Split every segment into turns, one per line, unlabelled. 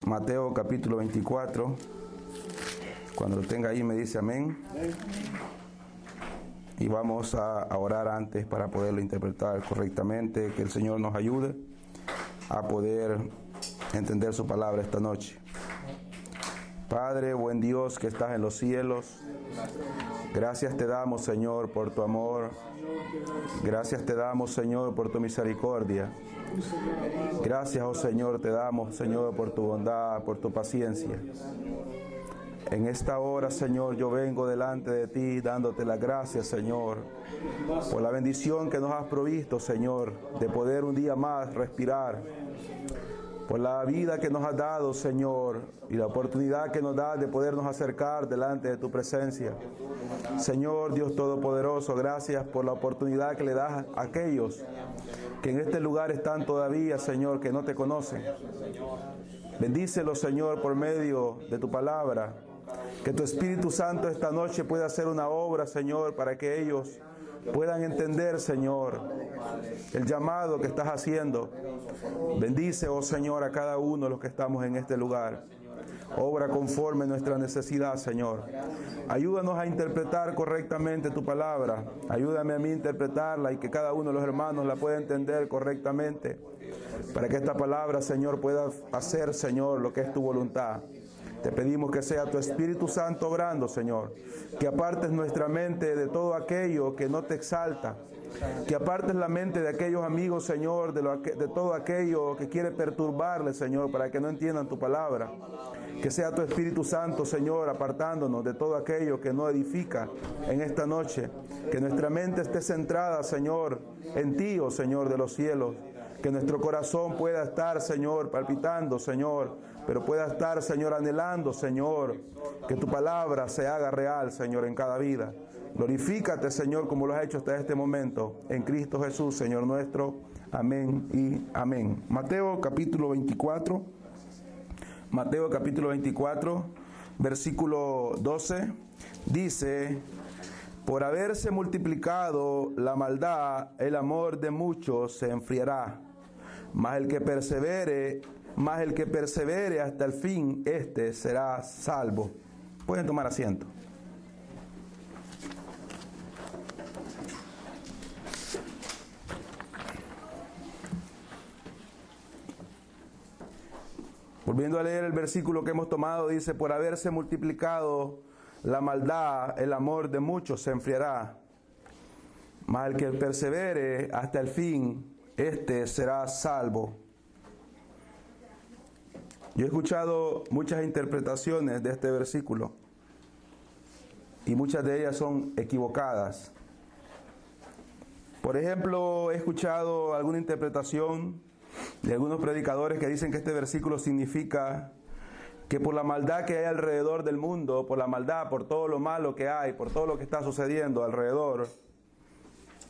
Mateo capítulo 24. Cuando lo tenga ahí me dice amén. Y vamos a orar antes para poderlo interpretar correctamente. Que el Señor nos ayude a poder entender su palabra esta noche. Padre, buen Dios que estás en los cielos, gracias te damos, Señor, por tu amor. Gracias te damos, Señor, por tu misericordia. Gracias, oh Señor, te damos, Señor, por tu bondad, por tu paciencia. En esta hora, Señor, yo vengo delante de ti dándote las gracias, Señor, por la bendición que nos has provisto, Señor, de poder un día más respirar, por la vida que nos has dado, Señor, y la oportunidad que nos das de podernos acercar delante de tu presencia. Señor Dios Todopoderoso, gracias por la oportunidad que le das a aquellos que en este lugar están todavía, Señor, que no te conocen. Bendícelos, Señor, por medio de tu palabra. Que tu Espíritu Santo esta noche pueda hacer una obra, Señor, para que ellos puedan entender, Señor, el llamado que estás haciendo. Bendice, oh Señor, a cada uno de los que estamos en este lugar. Obra conforme a nuestra necesidad, Señor. Ayúdanos a interpretar correctamente tu palabra. Ayúdame a mí a interpretarla y que cada uno de los hermanos la pueda entender correctamente. Para que esta palabra, Señor, pueda hacer, Señor, lo que es tu voluntad. Te pedimos que sea tu Espíritu Santo obrando, Señor. Que apartes nuestra mente de todo aquello que no te exalta. Que apartes la mente de aquellos amigos, Señor, de todo aquello que quiere perturbarle, Señor, para que no entiendan tu palabra. Que sea tu Espíritu Santo, Señor, apartándonos de todo aquello que no edifica en esta noche. Que nuestra mente esté centrada, Señor, en ti, oh Señor de los cielos. Que nuestro corazón pueda estar, Señor, palpitando, Señor, pero pueda estar, Señor, anhelando, Señor, que tu palabra se haga real, Señor, en cada vida. Glorifícate, Señor, como lo has hecho hasta este momento, en Cristo Jesús, Señor nuestro. Amén y amén. Mateo capítulo 24. Mateo capítulo 24, versículo 12, dice: por haberse multiplicado la maldad, el amor de muchos se enfriará. Mas el que persevere hasta el fin, éste será salvo. Pueden tomar asiento. Volviendo a leer el versículo que hemos tomado, dice: por haberse multiplicado la maldad, el amor de muchos se enfriará. Mas el que persevere hasta el fin, éste será salvo. Yo he escuchado muchas interpretaciones de este versículo y muchas de ellas son equivocadas. Por ejemplo, he escuchado alguna interpretación de algunos predicadores que dicen que este versículo significa que por la maldad que hay alrededor del mundo, por la maldad, por todo lo malo que hay, por todo lo que está sucediendo alrededor,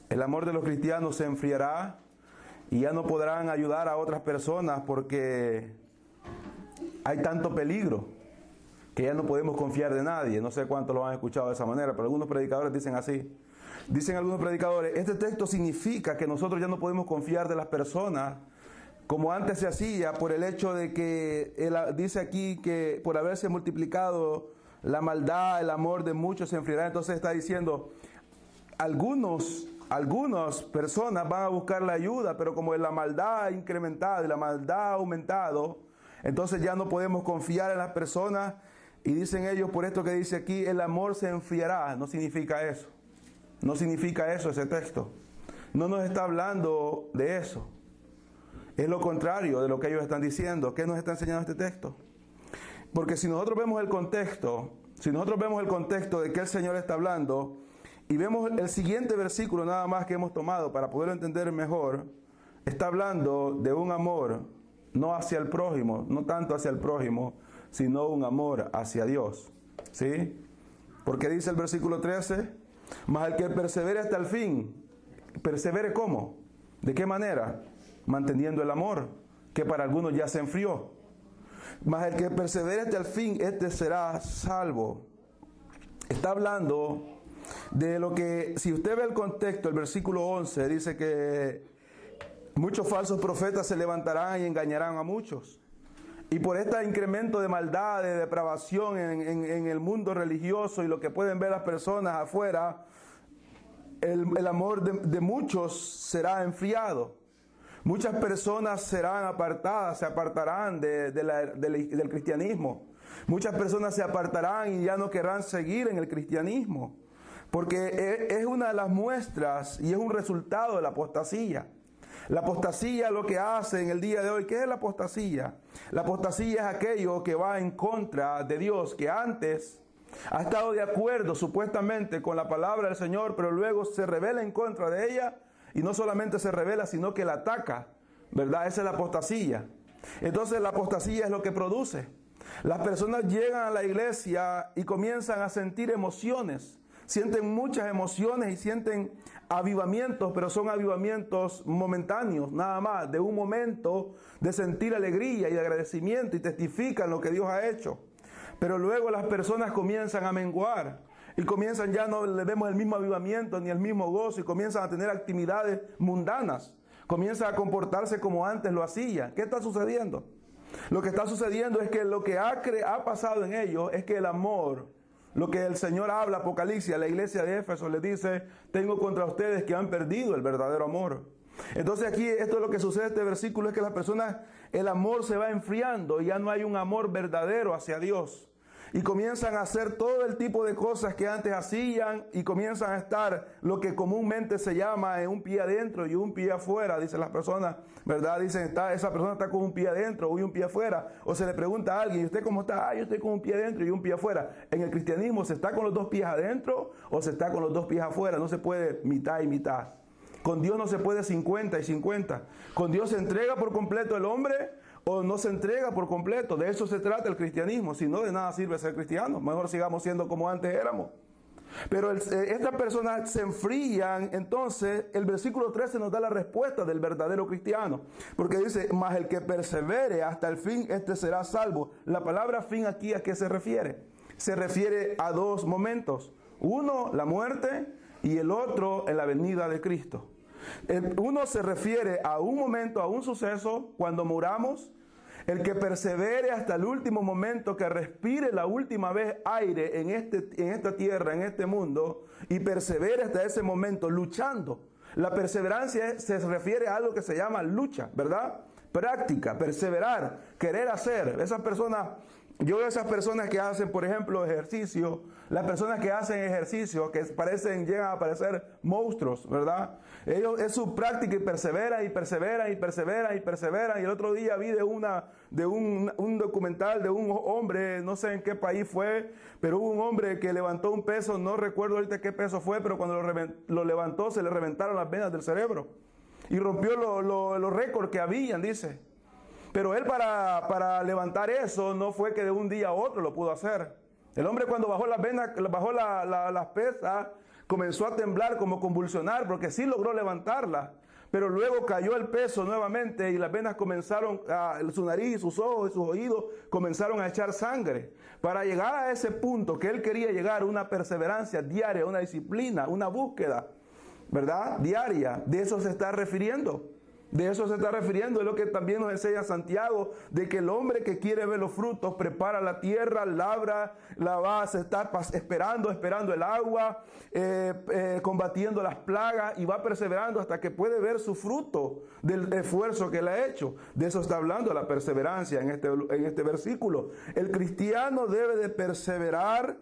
el amor de los cristianos se enfriará y ya no podrán ayudar a otras personas porque hay tanto peligro que ya no podemos confiar de nadie. No sé cuántos lo han escuchado de esa manera, pero algunos predicadores dicen así. Dicen algunos predicadores: este texto significa que nosotros ya no podemos confiar de las personas como antes se hacía, por el hecho de que él dice aquí que por haberse multiplicado la maldad, el amor de muchos se enfriará. Entonces está diciendo, algunas personas van a buscar la ayuda, pero como la maldad ha incrementado y la maldad ha aumentado, entonces ya no podemos confiar en las personas. Y dicen ellos, por esto que dice aquí, el amor se enfriará. No significa eso. No significa eso ese texto. No nos está hablando de eso. Es lo contrario de lo que ellos están diciendo. ¿Qué nos está enseñando este texto? Porque si nosotros vemos el contexto, de que el Señor está hablando, y vemos el siguiente versículo nada más que hemos tomado para poderlo entender mejor, está hablando de un amor no hacia el prójimo, no tanto hacia el prójimo, sino un amor hacia Dios. ¿Sí? Porque dice el versículo 13, mas el que persevere hasta el fin. ¿Persevere cómo? ¿De qué manera? Manteniendo el amor, que para algunos ya se enfrió. Mas el que persevere hasta el fin, este será salvo. Está hablando de lo que, si usted ve el contexto, el versículo 11 dice que muchos falsos profetas se levantarán y engañarán a muchos. Y por este incremento de maldad, de depravación en el mundo religioso y lo que pueden ver las personas afuera, el amor de muchos será enfriado. Muchas personas serán apartadas, se apartarán del cristianismo. Muchas personas se apartarán y ya no querrán seguir en el cristianismo. Porque es una de las muestras y es un resultado de la apostasía. La apostasía lo que hace en el día de hoy, ¿qué es la apostasía? La apostasía es aquello que va en contra de Dios, que antes ha estado de acuerdo supuestamente con la palabra del Señor, pero luego se rebela en contra de ella, y no solamente se rebela, sino que la ataca, ¿verdad? Esa es la apostasía. Entonces la apostasía es lo que produce. Las personas llegan a la iglesia y comienzan a sentir emociones. Sienten muchas emociones y sienten avivamientos, pero son avivamientos momentáneos, nada más, de un momento de sentir alegría y agradecimiento y testifican lo que Dios ha hecho. Pero luego las personas comienzan a menguar y comienzan, ya no le vemos el mismo avivamiento ni el mismo gozo y comienzan a tener actividades mundanas, comienzan a comportarse como antes lo hacían. ¿Qué está sucediendo? Lo que está sucediendo es que lo que ha pasado en ellos es que el amor, lo que el Señor habla, Apocalipsis, a la iglesia de Éfeso les dice: tengo contra ustedes que han perdido el verdadero amor. Entonces aquí esto es lo que sucede en este versículo, es que las personas, el amor se va enfriando y ya no hay un amor verdadero hacia Dios. Y comienzan a hacer todo el tipo de cosas que antes hacían y comienzan a estar lo que comúnmente se llama un pie adentro y un pie afuera, dicen las personas, ¿verdad? Dicen, esa persona está con un pie adentro y un pie afuera. O se le pregunta a alguien, ¿y usted cómo está? Yo estoy con un pie adentro y un pie afuera. En el cristianismo, ¿se está con los dos pies adentro o se está con los dos pies afuera? No se puede mitad y mitad. Con Dios no se puede 50 y 50. Con Dios se entrega por completo el hombre o no se entrega por completo. De eso se trata el cristianismo. Si no, de nada sirve ser cristiano. Mejor sigamos siendo como antes éramos. Pero estas personas se enfrían. Entonces el versículo 13 nos da la respuesta del verdadero cristiano, porque dice: mas el que persevere hasta el fin, este será salvo. La palabra fin aquí, ¿a qué se refiere? Se refiere a dos momentos: uno, la muerte, y el otro, en la venida de Cristo. Uno se refiere a un momento, a un suceso, cuando muramos. El que persevere hasta el último momento, que respire la última vez aire en esta tierra, en este mundo, y persevere hasta ese momento luchando. La perseverancia se refiere a algo que se llama lucha, ¿verdad? Práctica, perseverar, querer hacer. Esas personas, yo veo esas personas que hacen, por ejemplo, ejercicio, las personas que hacen ejercicio, que llegan a parecer monstruos, ¿verdad? Ellos, es su práctica y perseveran y perseveran y perseveran y perseveran. Y el otro día vi de un documental de un hombre, no sé en qué país fue, pero hubo un hombre que levantó un peso, no recuerdo ahorita qué peso fue, pero cuando lo levantó se le reventaron las venas del cerebro y rompió los récords que habían, dice. Pero él para levantar eso no fue que de un día a otro lo pudo hacer. El hombre, cuando bajó las venas, bajó las pesas, comenzó a temblar, como convulsionar, porque sí logró levantarla. Pero luego cayó el peso nuevamente y las venas comenzaron, su nariz, sus ojos y sus oídos comenzaron a echar sangre. Para llegar a ese punto que él quería llegar, una perseverancia diaria, una disciplina, una búsqueda, ¿verdad? Diaria. De eso se está refiriendo. De eso se está refiriendo, es lo que también nos enseña Santiago, de que el hombre que quiere ver los frutos prepara la tierra, labra, la va, se está esperando el agua, combatiendo las plagas y va perseverando hasta que puede ver su fruto del esfuerzo que él ha hecho. De eso está hablando la perseverancia en este versículo. El cristiano debe de perseverar.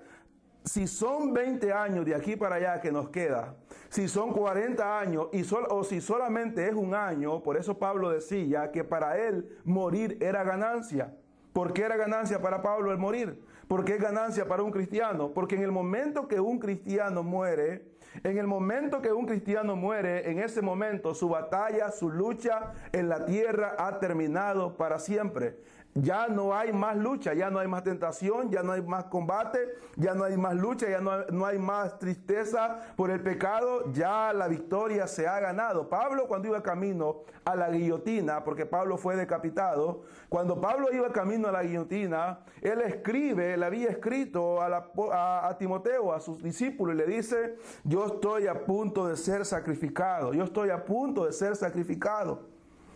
Si son 20 años de aquí para allá que nos queda, si son 40 años o si solamente es un año, por eso Pablo decía que para él morir era ganancia. ¿Por qué era ganancia para Pablo el morir? ¿Por qué es ganancia para un cristiano? Porque en el momento que un cristiano muere, en ese momento su batalla, su lucha en la tierra ha terminado para siempre. Ya no hay más lucha, ya no hay más tentación, ya no hay más combate, ya no hay más lucha, ya no hay más tristeza por el pecado, ya la victoria se ha ganado. Pablo, cuando iba camino a la guillotina, porque Pablo fue decapitado, cuando Pablo iba camino a la guillotina, él le había escrito a Timoteo, a sus discípulos, y le dice: yo estoy a punto de ser sacrificado, yo estoy a punto de ser sacrificado.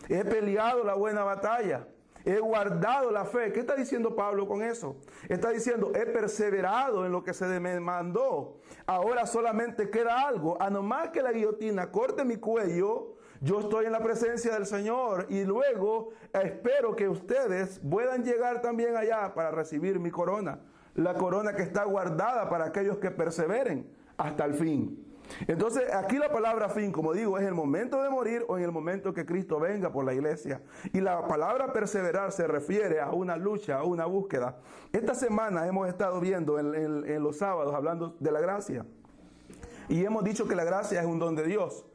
He peleado la buena batalla. he guardado la fe. ¿Qué está diciendo Pablo con eso? Está diciendo, he perseverado en lo que se me mandó. Ahora solamente queda algo. A nomás que la guillotina corte mi cuello, yo estoy en la presencia del Señor y luego espero que ustedes puedan llegar también allá para recibir mi corona. La corona que está guardada para aquellos que perseveren hasta el fin. Entonces aquí la palabra fin, como digo, es el momento de morir o en el momento que Cristo venga por la iglesia. Y la palabra perseverar se refiere a una lucha, a una búsqueda. Esta semana hemos estado viendo en los sábados hablando de la gracia. Y hemos dicho que la gracia es un don de Dios.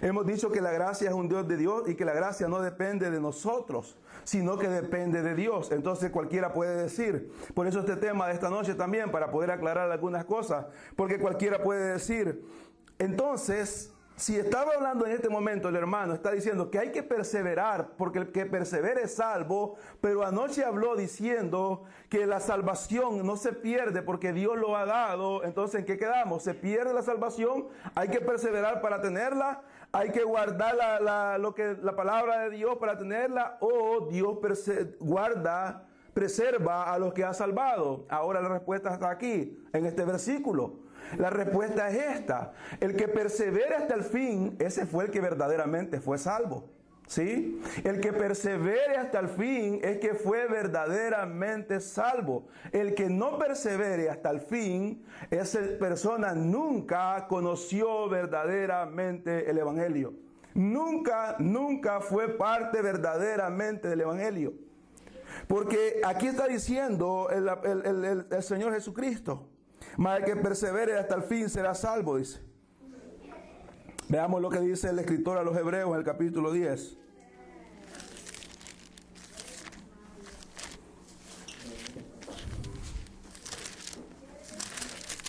Hemos dicho que la gracia es un don de Dios y que la gracia no depende de nosotros, sino que depende de Dios. Entonces cualquiera puede decir, por eso este tema de esta noche también, para poder aclarar algunas cosas, porque cualquiera puede decir, entonces, si estaba hablando en este momento el hermano, está diciendo que hay que perseverar, porque el que persevere es salvo, pero anoche habló diciendo que la salvación no se pierde porque Dios lo ha dado. Entonces, ¿en qué quedamos? ¿Se pierde la salvación? ¿Hay que perseverar para tenerla? ¿Hay que guardar la palabra de Dios para tenerla? ¿O Dios preserva a los que ha salvado? Ahora la respuesta está aquí, en este versículo. La respuesta es esta: el que persevera hasta el fin, ese fue el que verdaderamente fue salvo. ¿Sí? El que persevere hasta el fin es que fue verdaderamente salvo. El que no persevere hasta el fin, esa persona nunca conoció verdaderamente el Evangelio. Nunca fue parte verdaderamente del Evangelio. Porque aquí está diciendo el Señor Jesucristo, mas el que persevere hasta el fin será salvo, dice. Veamos lo que dice el escritor a los Hebreos en el capítulo 10.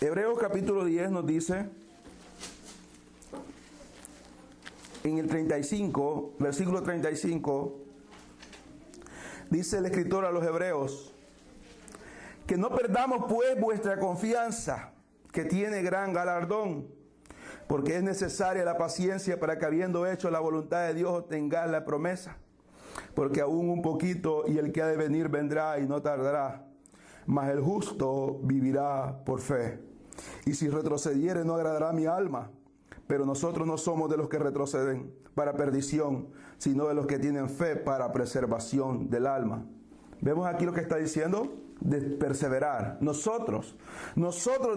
Hebreos capítulo 10 nos dice, en el 35, versículo 35, dice el escritor a los Hebreos, que no perdamos pues vuestra confianza, que tiene gran galardón, porque es necesaria la paciencia para que habiendo hecho la voluntad de Dios obtengáis la promesa. Porque aún un poquito y el que ha de venir vendrá y no tardará, mas el justo vivirá por fe. Y si retrocediere no agradará a mi alma, pero nosotros no somos de los que retroceden para perdición, sino de los que tienen fe para preservación del alma. ¿Vemos aquí lo que está diciendo? De perseverar. Nosotros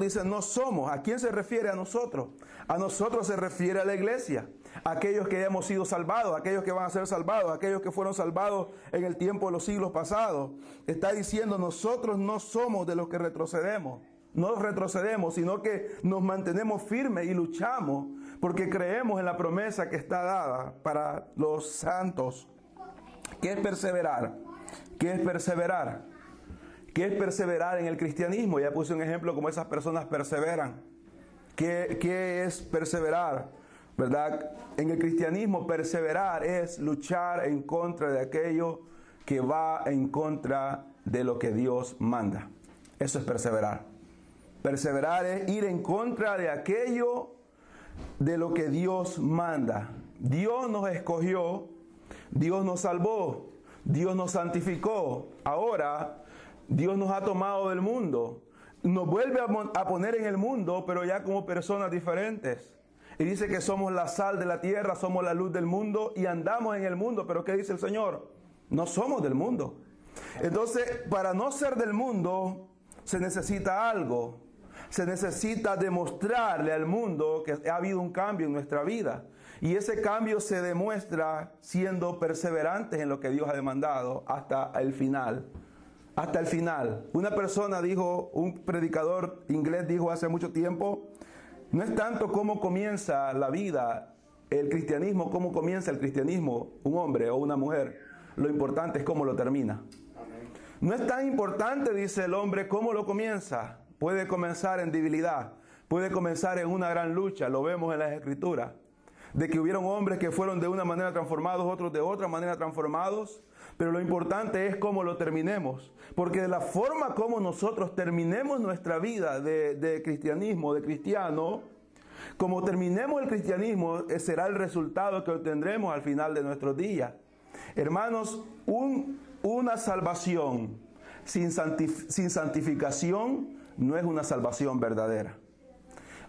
dicen, no somos. ¿A quién se refiere a nosotros? A nosotros se refiere a la iglesia. Aquellos que hemos sido salvados, aquellos que van a ser salvados, aquellos que fueron salvados en el tiempo de los siglos pasados. Está diciendo, nosotros no somos de los que retrocedemos. No retrocedemos, sino que nos mantenemos firmes y luchamos porque creemos en la promesa que está dada para los santos. ¿Qué es perseverar? ¿Qué es perseverar? ¿Qué es perseverar en el cristianismo? Ya puse un ejemplo como esas personas perseveran. ¿Qué es perseverar? ¿Verdad? En el cristianismo perseverar es luchar en contra de aquello que va en contra de lo que Dios manda. Eso es perseverar. Perseverar es ir en contra de aquello de lo que Dios manda. Dios nos escogió, Dios nos salvó, Dios nos santificó. Ahora Dios nos ha tomado del mundo, nos vuelve a poner en el mundo, pero ya como personas diferentes. Y dice que somos la sal de la tierra, somos la luz del mundo y andamos en el mundo. Pero ¿qué dice el Señor? No somos del mundo. Entonces, para no ser del mundo, se necesita algo. Se necesita demostrarle al mundo que ha habido un cambio en nuestra vida. Y ese cambio se demuestra siendo perseverantes en lo que Dios ha demandado hasta el final. Hasta el final. Una persona dijo, un predicador inglés dijo hace mucho tiempo, no es tanto cómo comienza la vida, el cristianismo, cómo comienza el cristianismo, un hombre o una mujer. Lo importante es cómo lo termina. No es tan importante, dice el hombre, cómo lo comienza. Puede comenzar en debilidad, puede comenzar en una gran lucha, lo vemos en las Escrituras, de que hubieron hombres que fueron de una manera transformados, otros de otra manera transformados, pero lo importante es cómo lo terminemos, porque de la forma como nosotros terminemos nuestra vida de cristianismo, de cristiano, como terminemos el cristianismo, será el resultado que obtendremos al final de nuestros días. Hermanos, un una salvación sin santificación no es una salvación verdadera.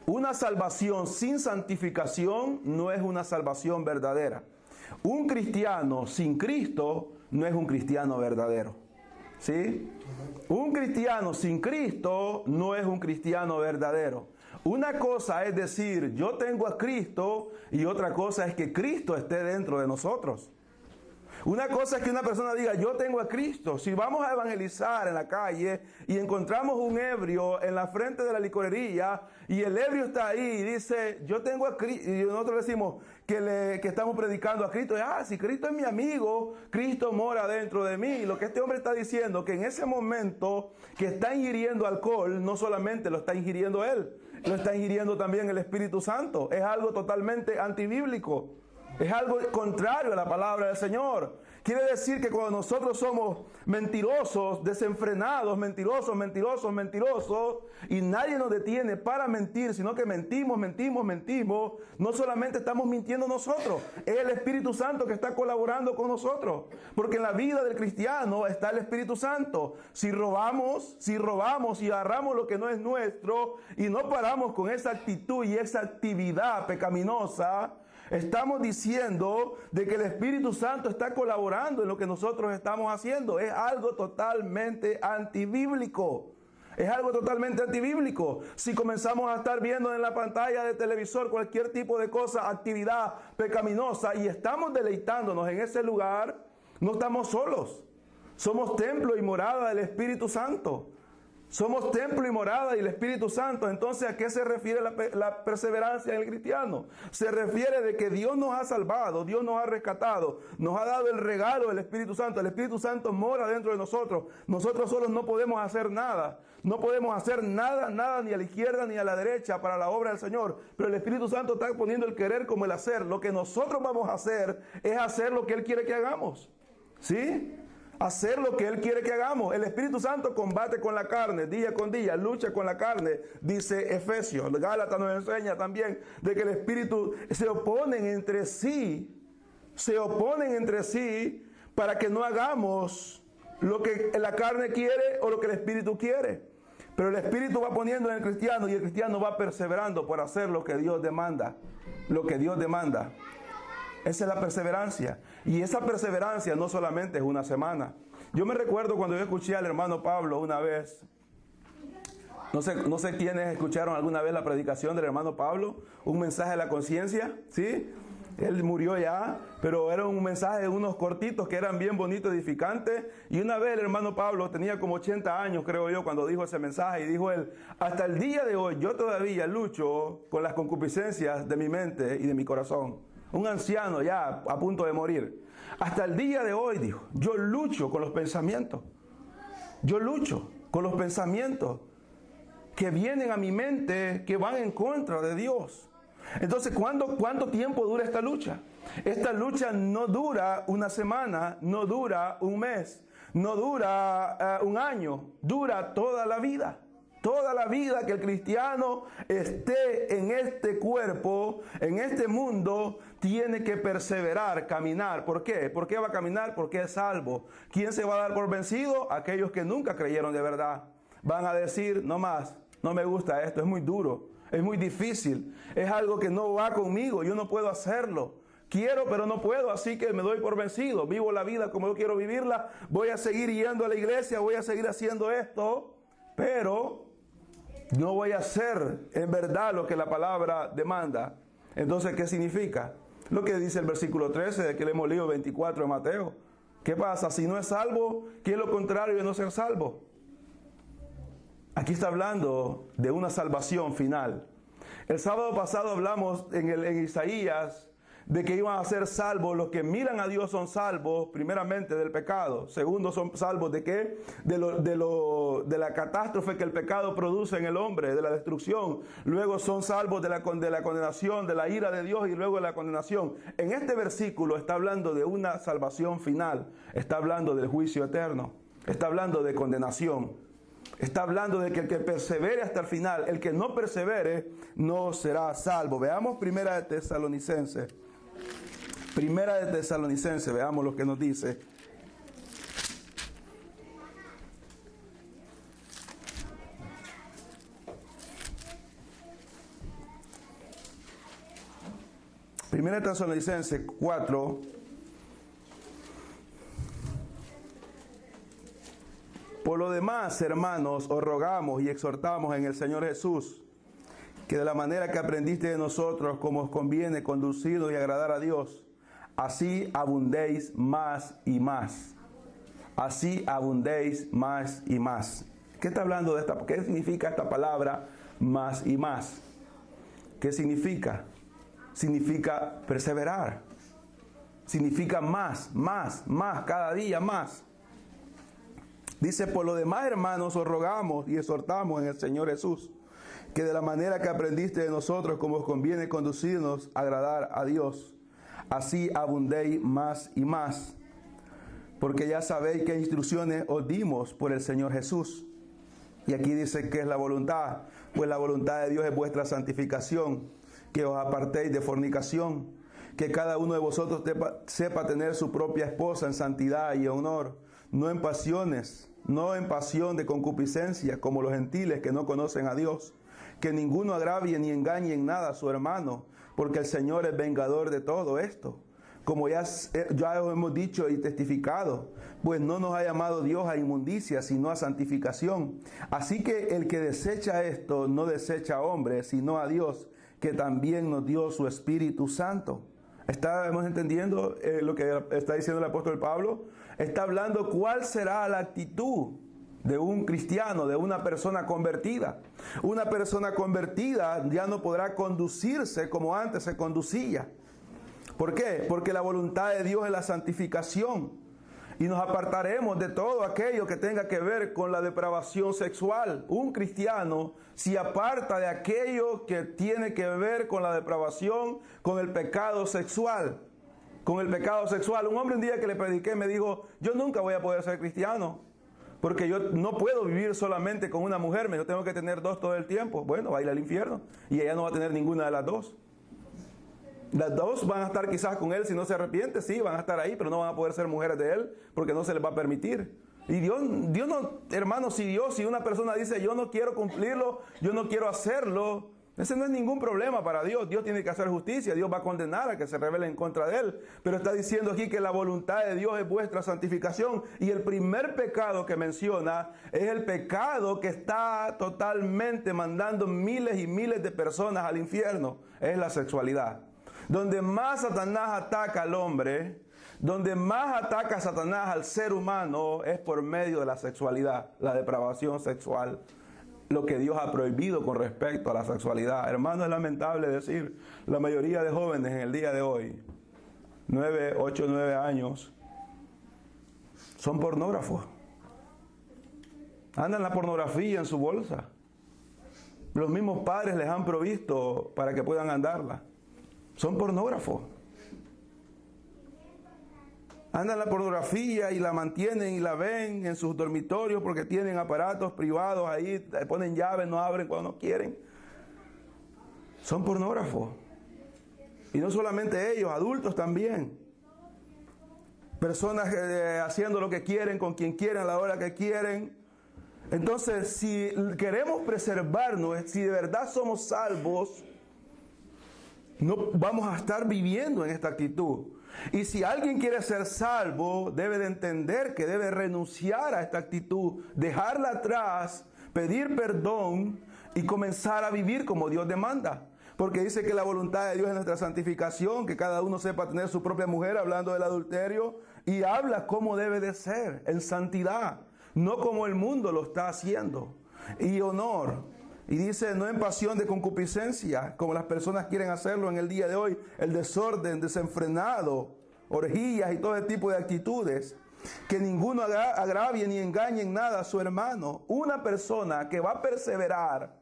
Una salvación sin santificación no es una salvación verdadera. Un cristiano sin Cristo no es un cristiano verdadero. ¿Sí? Un cristiano sin Cristo no es un cristiano verdadero. Una cosa es decir, yo tengo a Cristo, y otra cosa es que Cristo esté dentro de nosotros. Una cosa es que una persona diga, yo tengo a Cristo. Si vamos a evangelizar en la calle y encontramos un ebrio en la frente de la licorería y el ebrio está ahí y dice, yo tengo a Cristo, y nosotros decimos que estamos predicando a Cristo, si Cristo es mi amigo, Cristo mora dentro de mí. Lo que este hombre está diciendo, que en ese momento que está ingiriendo alcohol, no solamente lo está ingiriendo él, lo está ingiriendo también el Espíritu Santo. Es algo totalmente antibíblico. Es algo contrario a la palabra del Señor. Quiere decir que cuando nosotros somos mentirosos, desenfrenados, mentirosos, y nadie nos detiene para mentir, sino que mentimos, no solamente estamos mintiendo nosotros, es el Espíritu Santo que está colaborando con nosotros. Porque en la vida del cristiano está el Espíritu Santo. Si robamos y agarramos lo que no es nuestro y no paramos con esa actitud y esa actividad pecaminosa, estamos diciendo de que el Espíritu Santo está colaborando en lo que nosotros estamos haciendo. Es algo totalmente antibíblico. Es algo totalmente antibíblico. Si comenzamos a estar viendo en la pantalla de televisor cualquier tipo de cosa, actividad pecaminosa, y estamos deleitándonos en ese lugar, no estamos solos. Somos templo y morada del Espíritu Santo. Somos templo y morada del Espíritu Santo. Entonces, ¿a qué se refiere la perseverancia en el cristiano? Se refiere de que Dios nos ha salvado, Dios nos ha rescatado, nos ha dado el regalo del Espíritu Santo. El Espíritu Santo mora dentro de nosotros. Nosotros solos no podemos hacer nada. No podemos hacer nada ni a la izquierda ni a la derecha para la obra del Señor. Pero el Espíritu Santo está poniendo el querer como el hacer. Lo que nosotros vamos a hacer es hacer lo que Él quiere que hagamos. ¿Sí? Hacer lo que Él quiere que hagamos. El Espíritu Santo combate con la carne, día con día, lucha con la carne, dice Efesios. Gálatas nos enseña también de que el Espíritu se oponen entre sí para que no hagamos lo que la carne quiere o lo que el Espíritu quiere. Pero el Espíritu va poniendo en el cristiano y el cristiano va perseverando por hacer lo que Dios demanda. Esa es la perseverancia. Y esa perseverancia no solamente es una semana. Yo me recuerdo cuando yo escuché al hermano Pablo una vez. No sé quiénes escucharon alguna vez la predicación del hermano Pablo. Un mensaje de la conciencia, ¿sí? Él murió ya, pero era un mensaje de unos cortitos que eran bien bonitos, edificantes. Y una vez el hermano Pablo tenía como 80 años, creo yo, cuando dijo ese mensaje. Y dijo él, hasta el día de hoy yo todavía lucho con las concupiscencias de mi mente y de mi corazón. Un anciano ya a punto de morir. Hasta el día de hoy, dijo, yo lucho con los pensamientos. Yo lucho con los pensamientos que vienen a mi mente, que van en contra de Dios. Entonces, ¿cuánto tiempo dura esta lucha? Esta lucha no dura una semana, no dura un mes, no dura un año, dura toda la vida. Toda la vida que el cristiano esté en este cuerpo, en este mundo, tiene que perseverar, caminar. ¿Por qué? ¿Por qué va a caminar? Porque es salvo. ¿Quién se va a dar por vencido? Aquellos que nunca creyeron de verdad. Van a decir, no más, no me gusta esto, es muy duro, es muy difícil, es algo que no va conmigo, yo no puedo hacerlo. Quiero, pero no puedo, así que me doy por vencido. Vivo la vida como yo quiero vivirla, voy a seguir yendo a la iglesia, voy a seguir haciendo esto, pero no voy a hacer en verdad lo que la palabra demanda. Entonces, ¿qué significa? Lo que dice el versículo 13 de que le hemos leído 24 de Mateo. ¿Qué pasa? Si no es salvo, ¿qué es lo contrario de no ser salvo? Aquí está hablando de una salvación final. El sábado pasado hablamos en Isaías de que iban a ser salvos. Los que miran a Dios son salvos, primeramente del pecado. Segundo, son salvos de qué? De la catástrofe que el pecado produce en el hombre, de la destrucción. Luego son salvos de la condenación, de la ira de Dios y luego de la condenación. En este versículo está hablando de una salvación final. Está hablando del juicio eterno. Está hablando de condenación. Está hablando de que el que persevere hasta el final, el que no persevere, no será salvo. Veamos Primera de Tesalonicenses. Primera de Tesalonicenses, veamos lo que nos dice. 1 Tesalonicenses 4. Por lo demás, hermanos, os rogamos y exhortamos en el Señor Jesús, que de la manera que aprendiste de nosotros, como os conviene conduciros y agradar a Dios, así abundéis más y más. Así abundéis más y más. ¿Qué está hablando de esta? ¿Qué significa esta palabra más y más? ¿Qué significa? Significa perseverar. Significa más, cada día más. Dice, por lo demás, hermanos, os rogamos y exhortamos en el Señor Jesús, que de la manera que aprendiste de nosotros, como os conviene conducirnos a agradar a Dios, así abundéis más y más. Porque ya sabéis qué instrucciones os dimos por el Señor Jesús. Y aquí dice que es la voluntad. Pues la voluntad de Dios es vuestra santificación, que os apartéis de fornicación, que cada uno de vosotros sepa tener su propia esposa en santidad y honor, no en pasiones, no en pasión de concupiscencia, como los gentiles que no conocen a Dios. Que ninguno agravie ni engañe en nada a su hermano, porque el Señor es vengador de todo esto. Como ya os hemos dicho y testificado, pues no nos ha llamado Dios a inmundicia, sino a santificación. Así que el que desecha esto, no desecha a hombres, sino a Dios, que también nos dio su Espíritu Santo. ¿Estamos entendiendo lo que está diciendo el apóstol Pablo? Está hablando cuál será la actitud de un cristiano, de una persona convertida. Una persona convertida ya no podrá conducirse como antes se conducía. ¿Por qué? Porque la voluntad de Dios es la santificación. Y nos apartaremos de todo aquello que tenga que ver con la depravación sexual. Un cristiano se aparta de aquello que tiene que ver con la depravación, con el pecado sexual. Con el pecado sexual. Un hombre un día que le prediqué me dijo, yo nunca voy a poder ser cristiano, porque yo no puedo vivir solamente con una mujer, yo tengo que tener dos todo el tiempo. Bueno, va a ir al infierno y ella no va a tener ninguna de las dos. Las dos van a estar quizás con él si no se arrepiente, sí, van a estar ahí, pero no van a poder ser mujeres de él porque no se les va a permitir. Y Dios no, hermanos, si una persona dice yo no quiero cumplirlo, yo no quiero hacerlo, ese no es ningún problema para Dios. Dios tiene que hacer justicia, Dios va a condenar a que se rebele en contra de él. Pero está diciendo aquí que la voluntad de Dios es vuestra santificación. Y el primer pecado que menciona es el pecado que está totalmente mandando miles y miles de personas al infierno. Es la sexualidad. Donde más Satanás ataca al hombre, donde más ataca Satanás al ser humano, es por medio de la sexualidad, la depravación sexual. Lo que Dios ha prohibido con respecto a la sexualidad. Hermano, es lamentable decir, la mayoría de jóvenes en el día de hoy, 8, 9 años, son pornógrafos. Andan la pornografía en su bolsa. Los mismos padres les han provisto para que puedan andarla. Son pornógrafos. Andan la pornografía y la mantienen y la ven en sus dormitorios porque tienen aparatos privados ahí, ponen llaves, no abren cuando no quieren. Son pornógrafos. Y no solamente ellos, adultos también. Personas haciendo lo que quieren, con quien quieren, a la hora que quieren. Entonces, si queremos preservarnos, si de verdad somos salvos, no vamos a estar viviendo en esta actitud. Y si alguien quiere ser salvo, debe de entender que debe renunciar a esta actitud, dejarla atrás, pedir perdón y comenzar a vivir como Dios demanda. Porque dice que la voluntad de Dios es nuestra santificación, que cada uno sepa tener su propia mujer, hablando del adulterio, y habla cómo debe de ser, en santidad, no como el mundo lo está haciendo, y honor. Y dice, no en pasión de concupiscencia, como las personas quieren hacerlo en el día de hoy, el desorden desenfrenado, orgías y todo ese tipo de actitudes. Que ninguno agravie ni engañe en nada a su hermano. Una persona que va a perseverar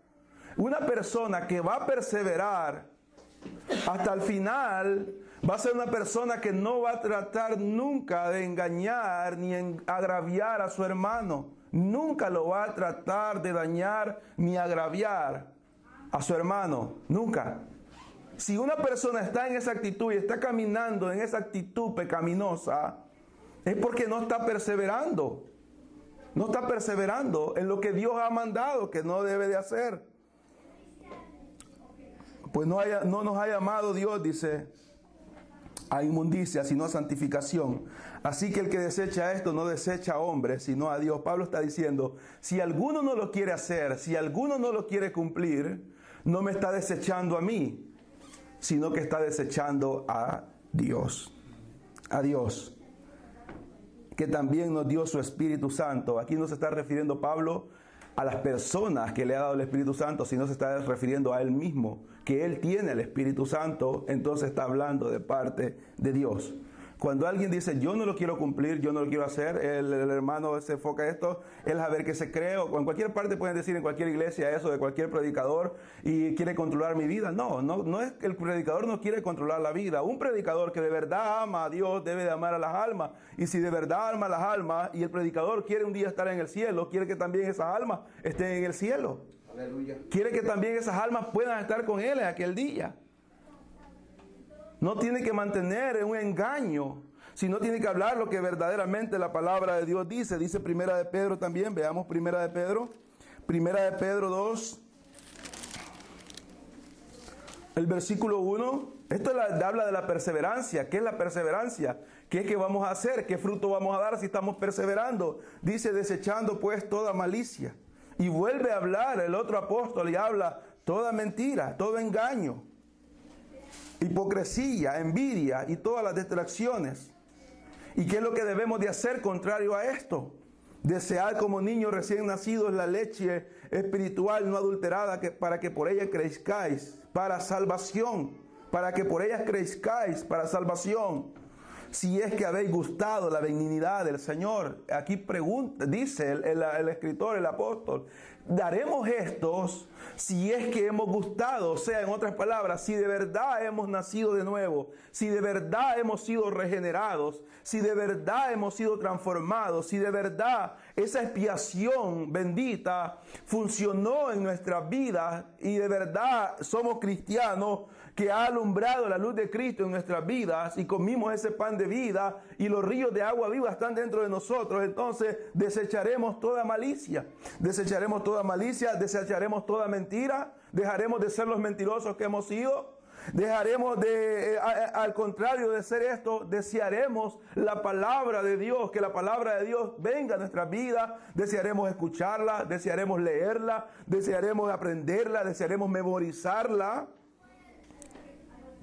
hasta el final, va a ser una persona que no va a tratar nunca de engañar ni agraviar a su hermano. Nunca lo va a tratar de dañar ni agraviar a su hermano. Nunca. Si una persona está en esa actitud y está caminando en esa actitud pecaminosa, es porque no está perseverando. No está perseverando en lo que Dios ha mandado que no debe de hacer. Pues no nos ha llamado Dios, dice, a inmundicia, sino a santificación. Así que el que desecha esto no desecha a hombres, sino a Dios. Pablo está diciendo, si alguno no lo quiere hacer, si alguno no lo quiere cumplir, no me está desechando a mí, sino que está desechando a Dios. A Dios, que también nos dio su Espíritu Santo. Aquí no se está refiriendo Pablo a las personas que le ha dado el Espíritu Santo, sino se está refiriendo a él mismo, que él tiene el Espíritu Santo, entonces está hablando de parte de Dios. Cuando alguien dice, yo no lo quiero cumplir, yo no lo quiero hacer, el hermano se enfoca en esto, él a ver qué se cree, o en cualquier parte pueden decir, en cualquier iglesia eso de cualquier predicador, y quiere controlar mi vida. No es que el predicador no quiere controlar la vida. Un predicador que de verdad ama a Dios debe de amar a las almas, y si de verdad ama a las almas, y el predicador quiere un día estar en el cielo, quiere que también esas almas estén en el cielo. Aleluya. Quiere que también esas almas puedan estar con él en aquel día. No tiene que mantener un engaño, sino tiene que hablar lo que verdaderamente la palabra de Dios dice. Dice Primera de Pedro también, veamos Primera de Pedro 2, el versículo 1. Esto habla de la perseverancia. ¿Qué es la perseverancia? ¿Qué es que vamos a hacer? ¿Qué fruto vamos a dar si estamos perseverando? Dice, desechando pues toda malicia. Y vuelve a hablar el otro apóstol y habla toda mentira, todo engaño, hipocresía, envidia y todas las distracciones. ¿Y qué es lo que debemos de hacer contrario a esto? Desear como niños recién nacidos la leche espiritual no adulterada, para que por ella crezcáis para salvación. Para que por ella crezcáis para salvación. Si es que habéis gustado la benignidad del Señor. Aquí pregunta, dice el escritor, el apóstol, daremos estos si es que hemos gustado, o sea, en otras palabras, si de verdad hemos nacido de nuevo, si de verdad hemos sido regenerados, si de verdad hemos sido transformados, si de verdad esa expiación bendita funcionó en nuestras vidas y de verdad somos cristianos, que ha alumbrado la luz de Cristo en nuestras vidas y comimos ese pan de vida y los ríos de agua viva están dentro de nosotros, entonces desecharemos toda malicia, desecharemos toda mentira, dejaremos de ser los mentirosos que hemos sido, dejaremos de, al contrario de ser esto, desearemos la palabra de Dios, que la palabra de Dios venga a nuestras vidas, desearemos escucharla, desearemos leerla, desearemos aprenderla, desearemos memorizarla,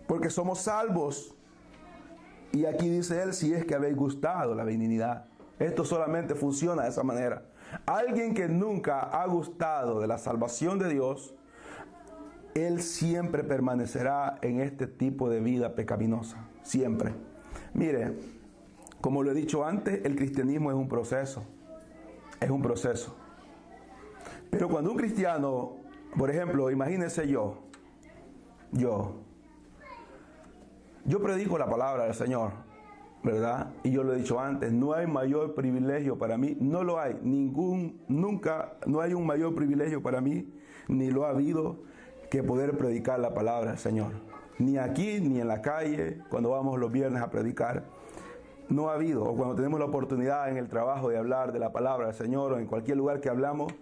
porque somos salvos. Y aquí dice él, si es que habéis gustado la benignidad. Esto solamente funciona de esa manera. Alguien que nunca ha gustado de la salvación de Dios, él siempre permanecerá en este tipo de vida pecaminosa. Siempre. Mire, como lo he dicho antes, el cristianismo es un proceso. Es un proceso. Pero cuando un cristiano, por ejemplo, imagínense yo predico la palabra del Señor, ¿verdad? Y yo lo he dicho antes, no hay mayor privilegio para mí, no lo hay, nunca, no hay un mayor privilegio para mí, ni lo ha habido, que poder predicar la palabra del Señor. Ni aquí, ni en la calle, cuando vamos los viernes a predicar, no ha habido, o cuando tenemos la oportunidad en el trabajo de hablar de la palabra del Señor, o en cualquier lugar que hablamos,